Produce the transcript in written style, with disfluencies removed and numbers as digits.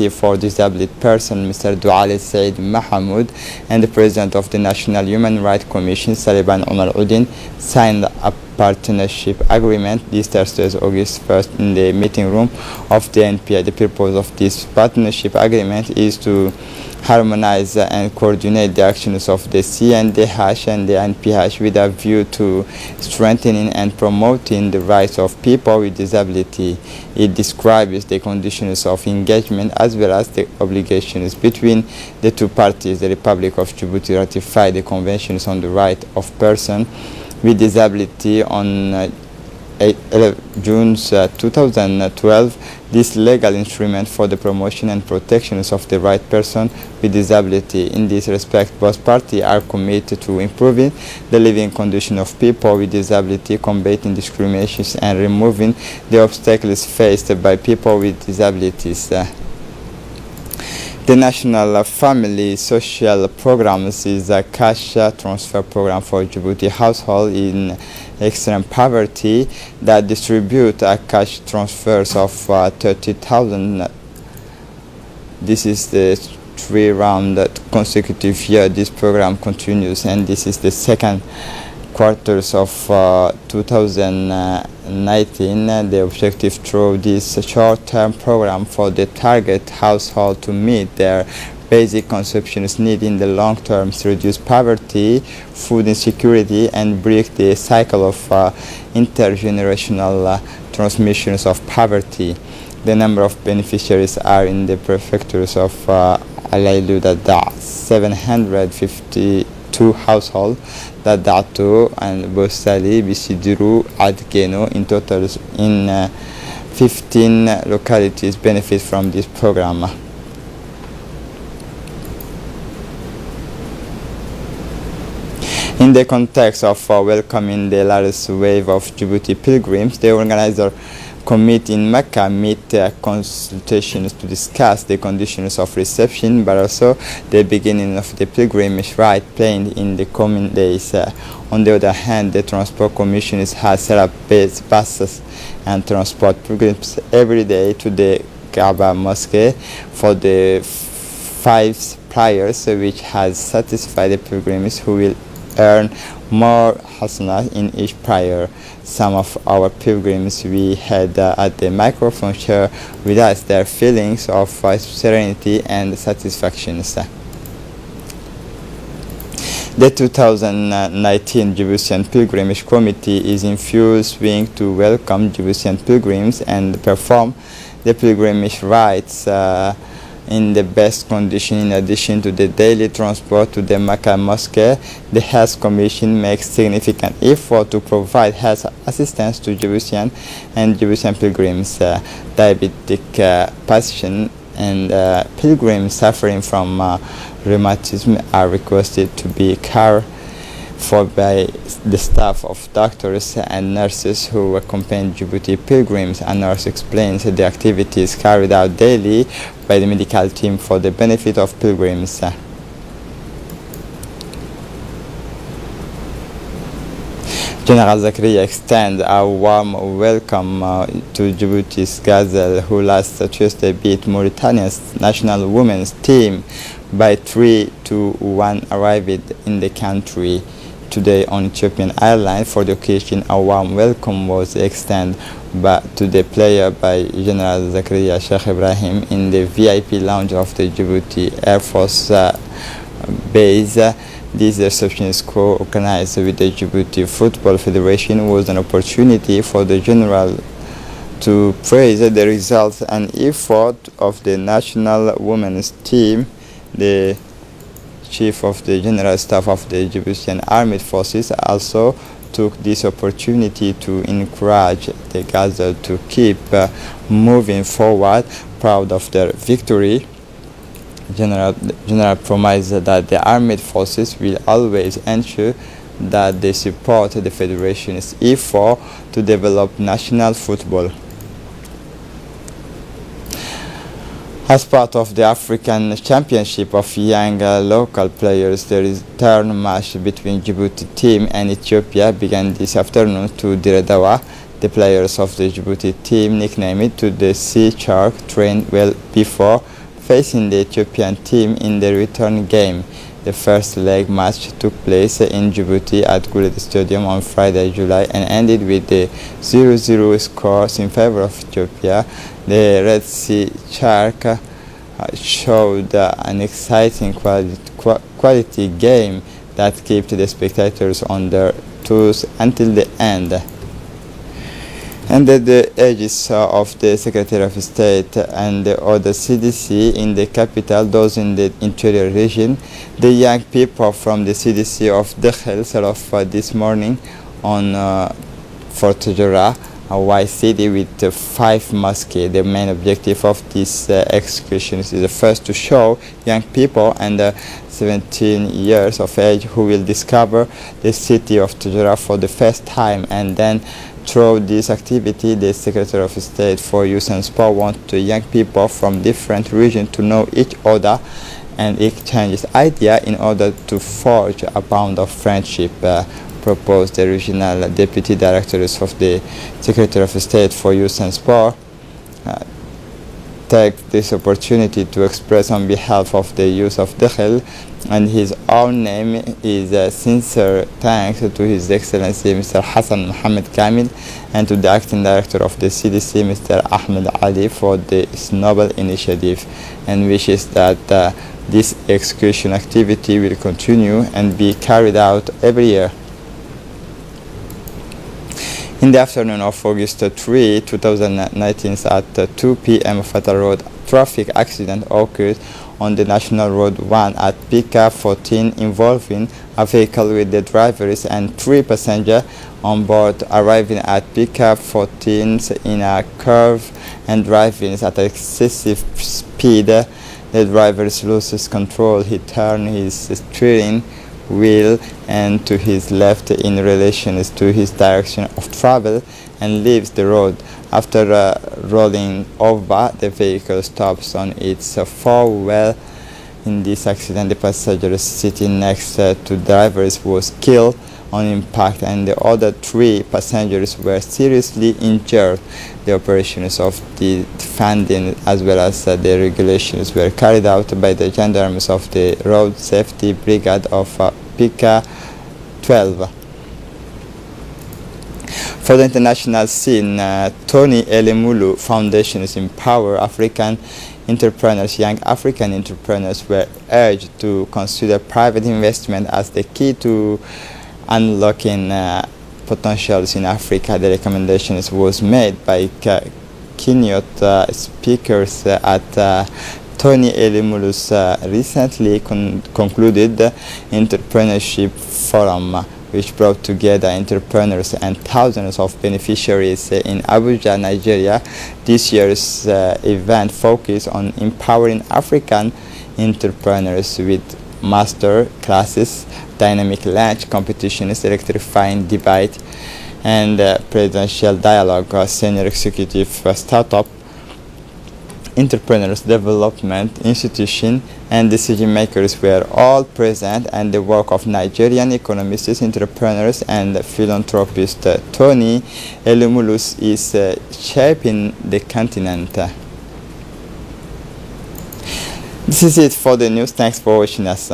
Agency for Disabled Persons, Mr. Douale Said Mahamoud, and the President of the National Human Rights Commission, Saliban Omar Udin, signed a partnership agreement this Thursday, August 1st, in the meeting room of the NPI. The purpose of this partnership agreement is to harmonize and coordinate the actions of the CNDH and the NPH with a view to strengthening and promoting the rights of people with disability. It describes the conditions of engagement as well as the obligations between the two parties. The Republic of Djibouti ratified the Conventions on the Rights of Persons with Disability on June 2012. This legal instrument for the promotion and protection of the right person with disability. In this respect, both parties are committed to improving the living condition of people with disability, combating discriminations, and removing the obstacles faced by people with disabilities. The National Family Social Programs is a cash transfer program for Djibouti households in extreme poverty that distribute cash transfers of 30,000. This is the 3-round consecutive year this program continues, and this is the second quarters of 2019. The objective through this short-term program for the target household to meet their basic consumption needs in the long term, to reduce poverty, food insecurity, and break the cycle of intergenerational transmissions of poverty. The number of beneficiaries are in the prefectures of Alailu, Dada, 752 households, Dadatu and Bosali, Bisidiru, Adgeno. In total, in 15 localities benefit from this program. In the context of welcoming the latest wave of Djibouti pilgrims, the organizer committee in Mecca meet consultations to discuss the conditions of reception, but also the beginning of the pilgrimage rite planned in the coming days. On the other hand, the Transport Commission has set up buses and transport pilgrims every day to the Kaaba Mosque for the 5 prayers, which has satisfied the pilgrims who will earn more hasanah in each prayer. Some of our pilgrims we had at the microphone share with us their feelings of serenity and satisfaction. The 2019 Djiboutian Pilgrimage Committee is in full swing to welcome Djiboutian pilgrims and perform the pilgrimage rites in the best condition. In addition to the daily transport to the Mecca Mosque, the Health Commission makes significant effort to provide health assistance to Djiboutian and Djiboutian pilgrims. Diabetic patients and pilgrims suffering from rheumatism are requested to be cared for by the staff of doctors and nurses who accompany Djibouti pilgrims. A nurse explains the activities carried out daily by the medical team for the benefit of pilgrims. General Zakaria extends a warm welcome to Djibouti's gazelle, who last Tuesday beat Mauritania's national women's team by 3-1, arrived in the country today on Ethiopian Airlines. For the occasion, a warm welcome was extended to the player by General Zakaria Sheikh Ibrahim in the VIP lounge of the Djibouti Air Force base. This reception is co-organized with the Djibouti Football Federation. Was an opportunity for the General to praise the results and effort of the national women's team. The Chief of the General Staff of the Djiboutian Armed Forces also took this opportunity to encourage the Gaza to keep moving forward, proud of their victory. General promised that the armed forces will always ensure that they support the Federation's effort to develop national football. As part of the African Championship of Young Local Players, the return match between Djibouti team and Ethiopia began this afternoon to Dire Dawa. The players of the Djibouti team, nicknamed to the Sea Shark, trained well before facing the Ethiopian team in the return game. The first leg match took place in Djibouti at Guled Stadium on Friday, July, and ended with the 0-0 scores in favor of Ethiopia. The Red Sea Shark showed an exciting quality game that kept the spectators on their toes until the end. Under the aegis of the Secretary of State and the other CDC in the capital, those in the interior region, the young people from the CDC of Dakhel set off this morning for Tujura, a white city with 5 mosques. The main objective of this excursion is the first to show young people under 17 years of age who will discover the city of Tujura for the first time, and then through this activity, the Secretary of State for Youth and Sport wants young people from different regions to know each other and exchange ideas in order to forge a bond of friendship, proposed the regional deputy directors of the Secretary of State for Youth and Sport. Take this opportunity to express on behalf of the youth of Dakhel and his own name is sincere thanks to His Excellency Mr. Hassan Mohammed Kamil and to the acting director of the CDC Mr. Ahmed Ali for this noble initiative, and wishes that this excursion activity will continue and be carried out every year. In the afternoon of August 3, 2019, at 2 p.m. a fatal road traffic accident occurred on the National Road 1 at Pika 14 involving a vehicle with the drivers and 3 passengers on board arriving at Pika 14 in a curve and driving at excessive speed. The driver loses control. He turned his steering wheel and to his left in relation to his direction of travel and leaves the road. After rolling over, the vehicle stops on its forewheel. In this accident, the passenger sitting next to drivers was killed on impact and the other 3 passengers were seriously injured. The operations of the funding as well as the regulations were carried out by the gendarmes of the Road Safety Brigade of Pika 12. For the international scene, Tony Elemulu Foundations Empower African Entrepreneurs. Young African entrepreneurs were urged to consider private investment as the key to unlocking potentials in Africa. The recommendations was made by keynote speakers at Tony Elemulu's recently concluded Entrepreneurship Forum, which brought together entrepreneurs and thousands of beneficiaries in Abuja, Nigeria. This year's event focused on empowering African entrepreneurs with master classes, dynamic lunch competitions, electrifying debate, and presidential dialogue. Senior executive startup entrepreneurs, development institution, and decision makers were all present, and the work of Nigerian economists, entrepreneurs, and philanthropist Tony Elemulus is shaping the continent. This is it for the news. Thanks for watching us.